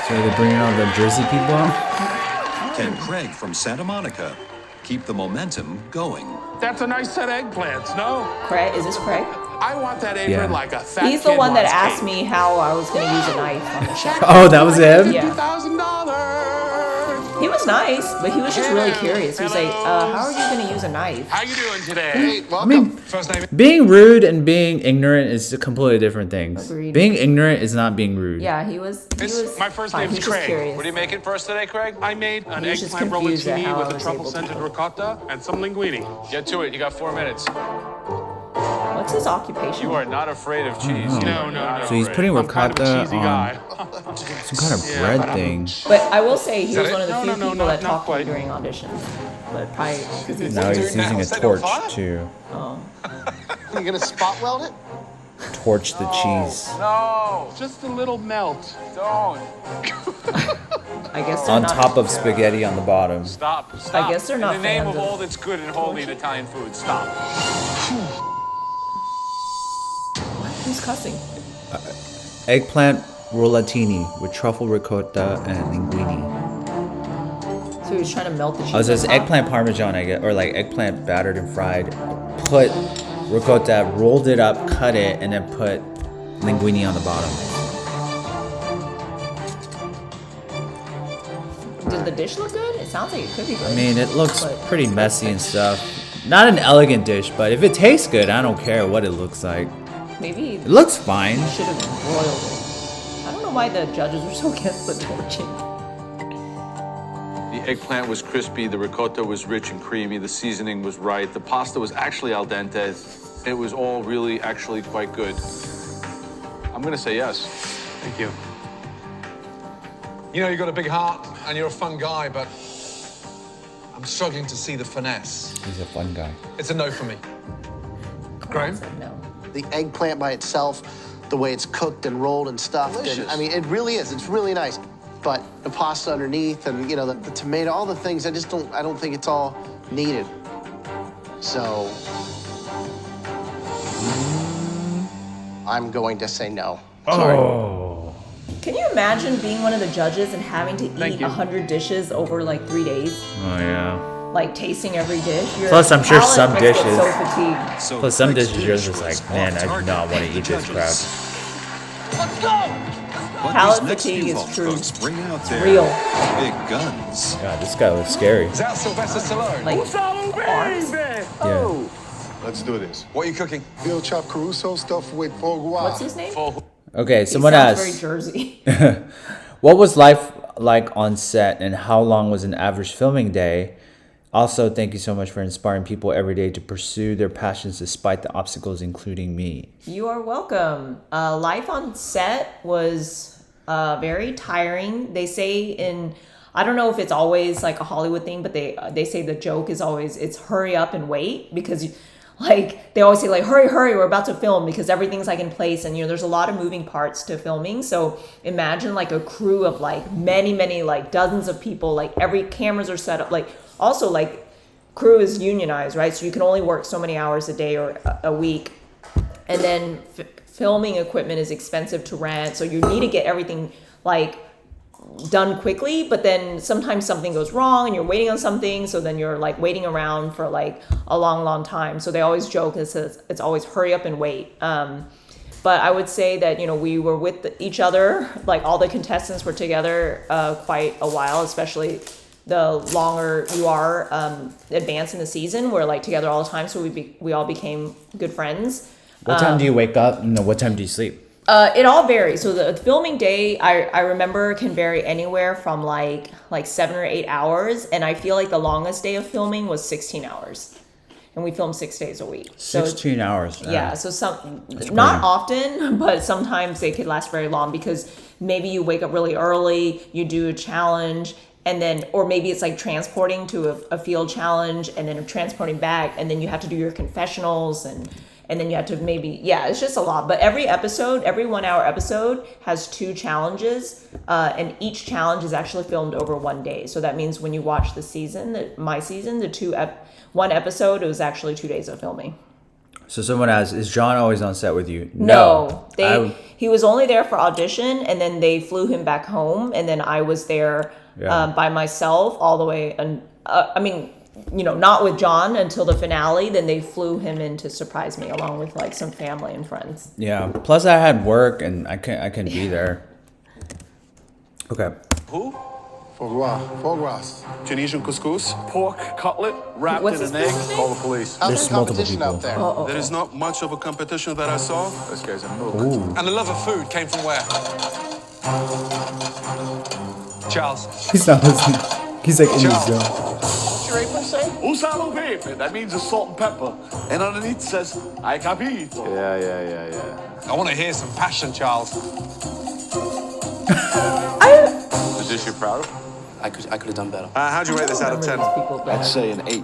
So they're bringing all the Jersey people out? Can Craig from Santa Monica keep the momentum going? That's a nice set of eggplants, no? Craig, is this Craig? I want that apron like a fat He's the kid one that wants asked cake. me how I was going to use a knife on the show. Oh, that was him? Yeah. $50,000. He was nice, but he was just really curious. He was like, how are you going to use a knife? How you doing today? Hey, welcome. I mean, First name. being rude and being ignorant is completely different things. Agreed. Being ignorant is not being rude. Yeah, he was My first fine. name's He's just Craig. curious. What are you making for us today, Craig? I made an He was just eggplant confused at rollatini how I with a was truffle-scented able to ricotta and some linguine. Get to it. You got 4 minutes. What's his occupation? You are not afraid of cheese. No. So he's putting I'm kind of a ricotta cheesy on guy. some kind of bread thing. But I will say he that was it? one of the No, few no, no, people that not talked to me quite. during auditions. But probably because he's Now he's using a torch to You gonna spot weld it? torch the cheese. No, Just a little melt. don't. I guess they're On not, top of spaghetti on the bottom. Stop. I guess they're not In the name fans of of all that's good and holy in Italian food, stop. Who's cussing? Eggplant rollatini with truffle ricotta and linguine. So he was trying to melt the cheese. Oh, so it's on top? eggplant parmesan, I guess, or like eggplant battered and fried. Put ricotta, rolled it up, cut it, and then put linguine on the bottom. Did the dish look good? It sounds like it could be good. I mean, it looks But pretty messy and stuff. Not an elegant dish, but if it tastes good, I don't care what it looks like. maybe It looks fine. should have broiled it. I don't know why the judges were so against the torching. The The eggplant was crispy, the ricotta was rich and creamy, the seasoning was right, the pasta was actually al dente. It was all really actually quite good. I'm gonna say yes. Thank you. You know, you've got a big heart and you're a fun guy, but I'm struggling to see the finesse. He's a fun guy. It's a no for me. Graham? No. The eggplant by itself, the way it's cooked and rolled and stuffed. Delicious. And, I mean, it really is. It's really nice. But the pasta underneath and, you know, the tomato, all the things, I don't think it's all needed. So, I'm going to say no. Sorry. Oh. Can you imagine being one of the judges and having to eat 100 dishes over like 3 days? Oh, yeah. Like tasting every dish? Plus, I'm sure palate some must get dishes. so fatigued. So Plus, some Greg's dishes you're dish just was like, man, on I do target not want to with eat the this crap. judges. Let's go! But Palate these next fatigue few is home true. cooks bring out their Real. big guns. God, this guy looks scary. Is that Sylvester Stallone? Like, arms. Yeah. Let's do this. What are you cooking? Veal chop Caruso stuffed with foie gras. What's his name? Okay, He someone sounds asked, very Jersey. what was life like on set and how long was an average filming day? Also, thank you so much for inspiring people every day to pursue their passions despite the obstacles, including me. You are welcome. Life on set was very tiring. They say I don't know if it's always like a Hollywood thing, but they say the joke is always, it's hurry up and wait, because like they always say like, hurry, we're about to film, because everything's like in place and there's a lot of moving parts to filming. So imagine like a crew of like many, like dozens of people, like every cameras are set up, like also like crew is unionized, right? So you can only work so many hours a day or a week. And then filming equipment is expensive to rent. So you need to get everything like done quickly, but then sometimes something goes wrong and you're waiting on something. So then you're like waiting around for like a long time. So they always joke, it's always hurry up and wait. But I would say that, we were with each other, like all the contestants were together quite a while, especially the longer you are advanced in the season. We're like together all the time. So we all became good friends. What time do you wake up? No, what time do you sleep? It all varies. So the filming day, I remember, can vary anywhere from like 7 or 8 hours. And I feel like the longest day of filming was 16 hours. And we filmed 6 days a week. 16 hours. Yeah. So not often, but sometimes they could last very long, because maybe you wake up really early, you do a challenge, and then, or maybe it's like transporting to a field challenge and then transporting back, and then you have to do your confessionals and then you have to it's just a lot. But every 1 hour episode has 2 challenges, and each challenge is actually filmed over 1 day. So that means when you watch the season, my season, one episode, it was actually 2 days of filming. So someone asked, is John always on set with you? No. He was only there for audition, and then they flew him back home, and then I was there by myself all the way. And not with John until the finale. Then they flew him in to surprise me, along with like some family and friends. Yeah. Plus, I had work and I couldn't be there. Okay. Who? Foie gras. Tunisian couscous, pork cutlet wrapped What's in his an egg. name? Call the police. There's multiple people. Out there. There is not much of a competition that I saw. This guy's a milk. Ooh. And the love of food came from where? Charles. He's not listening. He's like in the Charles. zone. What's your apron say? Usalo pepe. That means a salt and pepper. And underneath it says, I capito. I want to hear some passion, Charles. The dish you're proud of? I could have done better. How'd you rate this out of 10? I'd say an 8.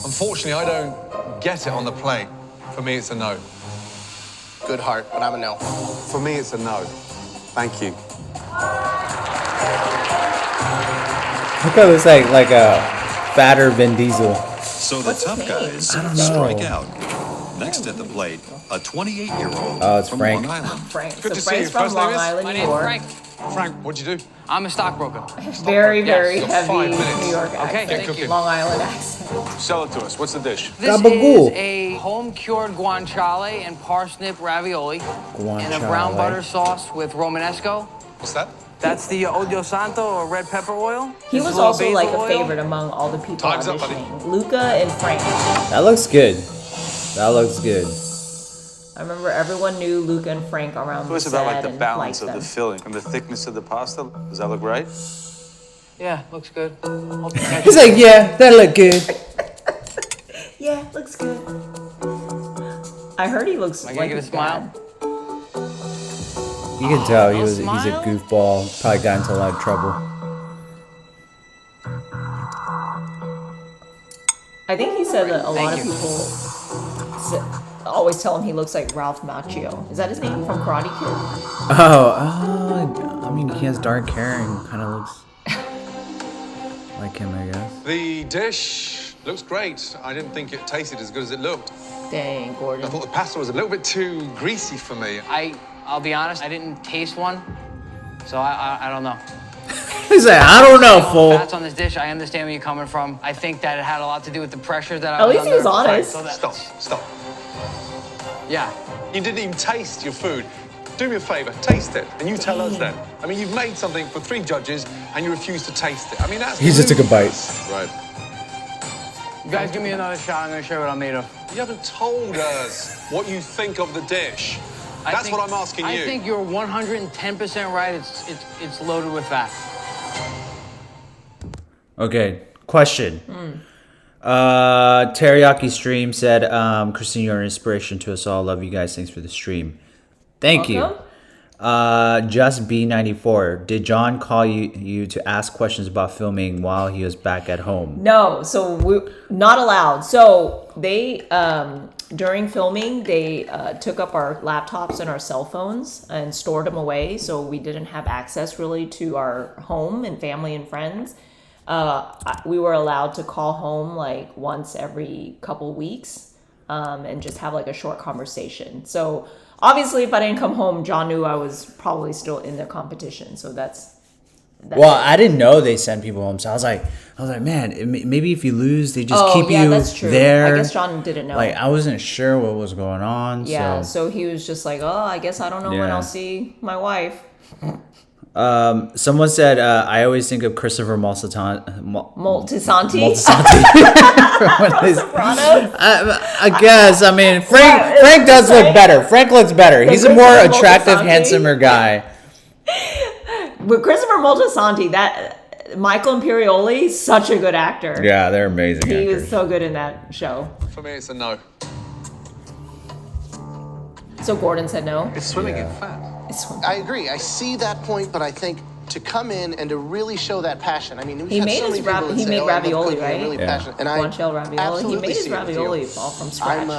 Unfortunately, I don't get it on the plate. For me, it's a no. Good heart, but I'm a no. For me, it's a no. Thank you. Look how looks like a fatter Vin Diesel. So the tough guys know. strike out. Next at the plate, a 28-year-old Oh, it's from Frank. Long Island. Frank. Good So to see Frank's you. from First Long name is? Island, My New name's York. Frank. Frank, what'd you do? I'm a stockbroker. Very, very Yes, heavy 5 minutes. New York Okay, accent. thank cooking. you. Long Island accent. Sell it to us. What's the dish? This Gabagool. is a home-cured guanciale and parsnip ravioli in a brown Guanciale. butter sauce with Romanesco. What's that? That's the Odio Santo or red pepper oil. He This was is a little also like a basil oil. favorite among all the people Time's up, buddy. auditioning. Luca and Frank. That looks good. That looks good. I remember everyone knew Luca and Frank around It the was set about like the and balance liked of the them. filling and the thickness of the pasta. Does that look right? Yeah, looks good. He's like, yeah, that look good. Yeah, looks good. I heard he looks Am I like gonna his get a smile? dad. You can tell he's a smile? goofball. Probably got into a lot of trouble. I think he said that a lot of Thank you. people always tell him he looks like Ralph Macchio. Is that his name from Karate Kid? I mean, he has dark hair and kind of looks like him, I guess. The dish looks great. I didn't think it tasted as good as it looked. Dang, Gordon. I thought the pasta was a little bit too greasy for me. I'll be honest, I didn't taste one, so I don't know. He's like, I don't know, All fool. the fats on this dish, I understand where you're coming from. I think that it had a lot to do with the pressure that I At was least he was under. honest. So that- Stop. Yeah. You didn't even taste your food. Do me a favor, taste it, and you tell us then. I mean, you've made something for 3 judges, and you refuse to taste it. I mean, that's He just took a bite. Right. You guys give me another shot, I'm gonna show you what I'm made of. You haven't told us what you think of the dish. That's what I'm asking you. I think you're 110% right. It's loaded with fat. Okay, question. Teriyaki Stream said, Christine, you're an inspiration to us all. Love you guys. Thanks for the stream. Thank you. Just B94. Did John call you to ask questions about filming while he was back at home? No, so we're not allowed. So they, during filming, they took up our laptops and our cell phones and stored them away. So we didn't have access really to our home and family and friends. We were allowed to call home like once every couple weeks and just have like a short conversation. So obviously, if I didn't come home, John knew I was probably still in the competition. So that's well, I didn't know they sent people home, so I was like, man, maybe if you lose, they just keep you that's true. there. I guess John didn't know. Like, I wasn't sure what was going on. Yeah, so he was just like, oh, I guess I don't know when I'll see my wife. Someone said, I always think of Christopher Moltisanti? Moltisanti. From Sopranos? I guess. I mean, Frank does look better. Frank looks better. He's a more attractive, handsomer guy. With Christopher Moltisanti, that Michael Imperioli, such a good actor. Yeah, they're amazing He actors. was so good in that show. For me, it's a no. So Gordon said no. It's swimming in fat. I agree. I see that point, but I think to come in and to really show that passion. I mean, we've He had made so his many people that he say, made "Oh, I love ravioli, cooking, I'm right? really passionate." And Guanciale ravioli. He absolutely made his see it with you. ravioli all from scratch. I'm the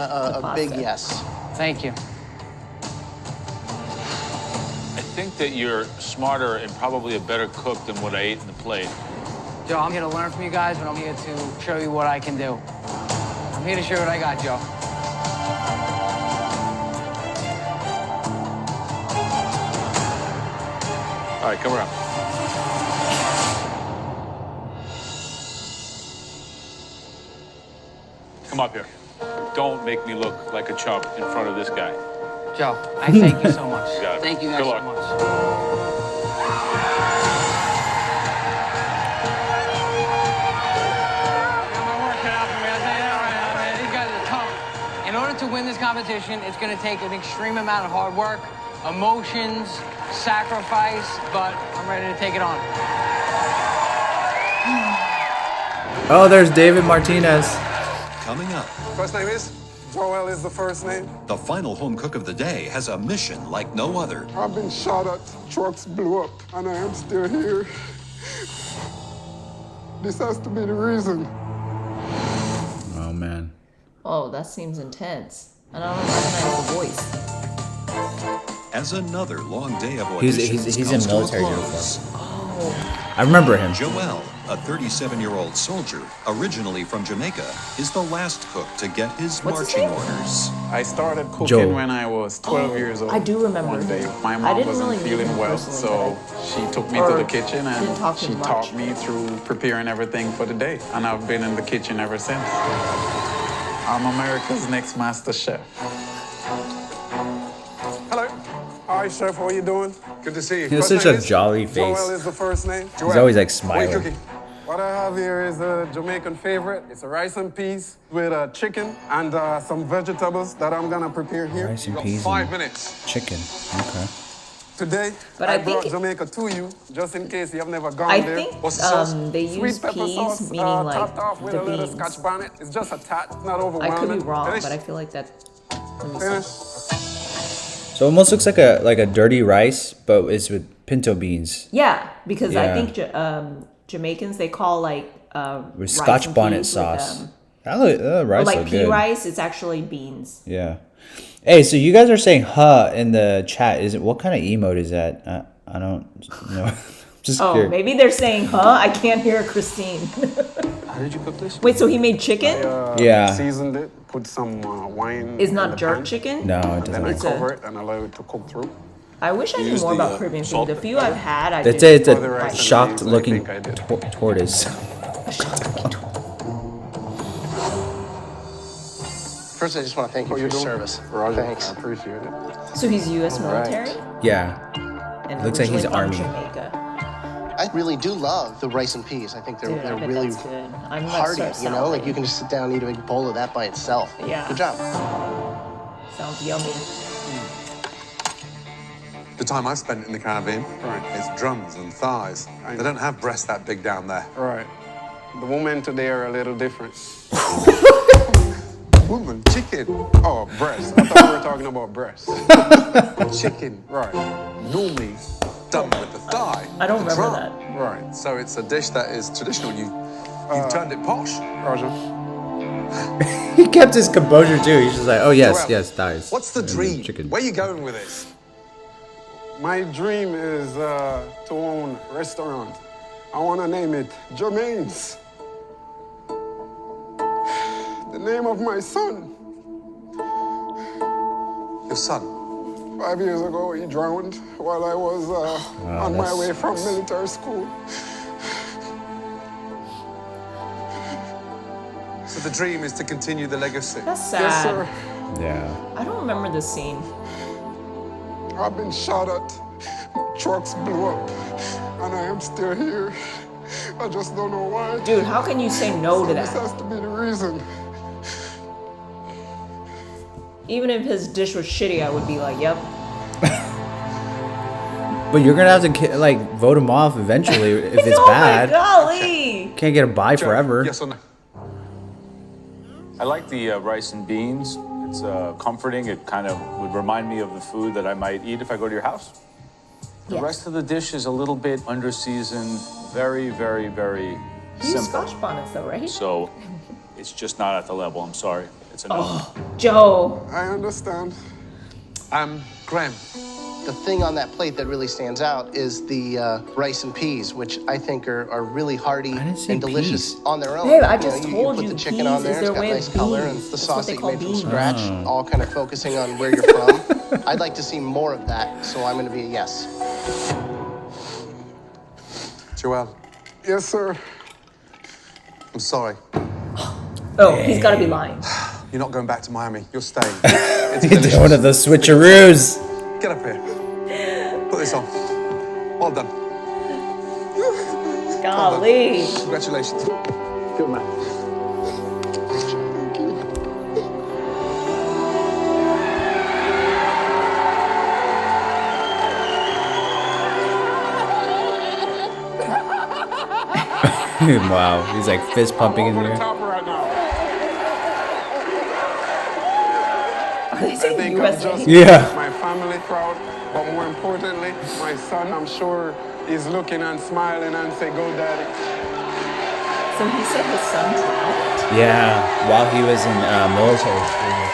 a big pasta. yes. Thank you. I think that you're smarter and probably a better cook than what I ate in the plate. Joe, I'm here to learn from you guys, but I'm here to show you what I can do. I'm here to show you what I got, Joe. All right, come around. Come up here. Don't make me look like a chump in front of this guy. Joe, I thank you so much. You got it. Thank you guys Good so luck. much. These guys are tough. In order to win this competition, it's going to take an extreme amount of hard work, emotions, sacrifice, but I'm ready to take it on. Oh, there's David Martinez. Coming up, First name is? Joel is the first name. the final home cook of the day has a mission like no other. I've been shot at, trucks blew up, and I am still here. This has to be the reason. Oh, man. Oh, that seems intense. I don't recognize the voice. As another long day of He's auditions in comes to a military close. uniform. I remember him. Joel, a 37-year-old soldier, originally from Jamaica, is the last cook to get his What's his marching name? orders. I started cooking Joe. when I was 12 years old. I do remember One day, him. my I mom didn't wasn't really meet feeling him well, personally, so she took me or to the kitchen didn't talk and to she him taught much. me through preparing everything for the day. And I've been in the kitchen ever since. I'm America's next MasterChef. Hello. Hi, Chef. How are you doing? Good to see you. He has First such name a is? jolly Joel face. is the first name. He's always like What are you smiling. cooking? What I have here is a Jamaican favorite. It's a rice and peas with chicken and some vegetables that I'm gonna prepare here. Rice and Got peas 5 and minutes. chicken. Okay. Today, But I I brought think- Jamaica to you, just in case you have never gone I there. think What's the sauce? they Sweet use pepper peas, sauce, meaning like topped off with the a little beans. Scotch bonnet. It's just a tot, it's not I overwhelming. could be wrong, Finish? but I feel like that. Let me Finish. see. So it almost looks like a dirty rice, but it's with pinto beans. Yeah, because I Yeah. think Jamaicans they call like With rice Scotch and bonnet peas with, sauce. That rice or like look pea good. rice. It's actually beans. Yeah. Hey, so you guys are saying "huh" in the chat. Is it what kind of emote is that? I don't know. Just Oh, curious. maybe they're saying, "Huh?" I can't hear Christine. How did you cook this? Wait, so he made chicken? Yeah. Seasoned it, put some wine. It's in not the jerk pan, chicken? No, it and doesn't. then I It's cover it and allow it to cook through. I wish I knew Use more the, about Caribbean salt food. The few I've had, I It's did. a For the rice and shocked beans, I looking think I did. tortoise. First, I just want to thank you for your service. Roger, Thanks. I appreciate it. So he's U.S. All right. military? Yeah. And Looks like he's originally from Army. Jamaica. I really do love the rice and peas. I think they're, Dude, I they're bet really that's good. I'm not hearty, so you know? Like salivating. you can just sit down and eat a big bowl of that by itself. Yeah. Good job. Sounds yummy. The time I've spent in the Caribbean, it's drums and thighs. They don't have breasts that big down there. Right. The women today are a little different. Woman, chicken. Oh, breast. I thought we were talking about breast. Chicken. Right. Normally done with the thigh. I don't the remember drum. that. Right. So it's a dish that is traditional. You've turned it posh. Roger. He kept his composure too. He's just like, oh yes, Well, yes, thighs. What's the And then dream? Chicken. Where are you going with this? My dream is to own a restaurant. I want to name it Jermaine's. The name of my son. Your son? 5 years ago, he drowned while I was on my that way from sucks. military school. So the dream is to continue the legacy. That's sad. Yes, sir. Yeah. I don't remember this scene. I've been shot at. Trucks blew up. And I am still here. I just don't know why. Dude, how can you say no to This that? has to be the reason. Even if his dish was shitty, I would be like, yep. But you're gonna have to like vote him off eventually if it's Oh bad. my golly! Can't get a buy forever. Yes or no? I like the rice and beans. It's comforting. It kind of would remind me of the food that I might eat if I go to your house. The Yes. rest of the dish is a little bit under-seasoned, very, very, very You use simple. Scotch bonnets though, right? So it's just not at the level. I'm sorry. It's a no. Oh, Joe. I understand. Graham. The thing on that plate that really stands out is the rice and peas, which I think are really hearty didn't see and delicious peas. on their own. Babe, I You know, just you told put you, the chicken peas on there, is it's their got way of nice color, and beans. the That's what sauce they that you call made from beans. scratch, Oh. all kind of focusing on where you're from. I'd like to see more of that, so I'm going to be a yes. Joelle, Yes, sir. I'm sorry. Oh, he's got to be lying. You're not going back to Miami. You're staying. It's He's delicious. one of those switcheroos. Get up here. Put this on. Well done. Golly. Congratulations. Good man. Wow, he's like fist pumping in Over the there. top right now. Are they I saying think I'm USA? just Yeah. my family proud, but more importantly, my son, I'm sure, is looking and smiling and say, go daddy. So he said his son drowned? Yeah, while he was in military school.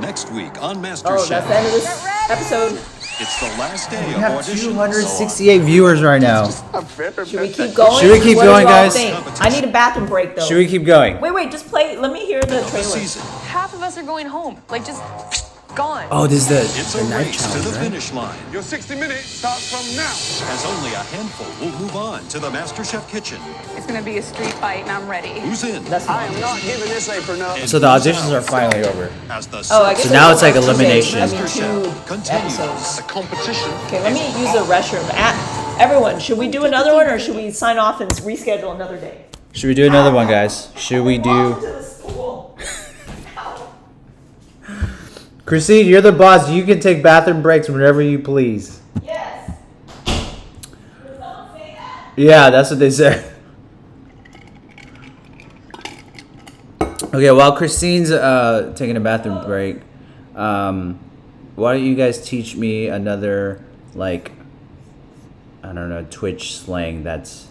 Next week on Oh, MasterChef, that's the end of this episode. it's the last day We of have auditions. 268 viewers right now. Should we keep going? Should we keep What do going, you all guys? think? I need a bathroom break though. Should we keep going? Wait, just play. Let me hear the The trailer. season. Half of us are going home. Like, just gone. Oh, this is It's the a knife race to challenge, the right? finish line, Your 60 minutes starts from now. as only a handful will move on to the MasterChef kitchen. It's gonna be a street fight, and I'm ready. Who's in? That's I am not giving this apron up. And So the who's auditions out? are finally over. As the Oh, I guess So now it's like two days. elimination. I mean, two MasterChef continues. episodes. The competition. Okay, let me use the restroom. Everyone, should we do another one or should we sign off and reschedule another day? Should we do another one, guys? Should we do? Christine, you're the boss. You can take bathroom breaks whenever you please. Yes. Yeah, that's what they said. Okay, while Christine's taking a bathroom break, why don't you guys teach me another, like, I don't know, Twitch slang that's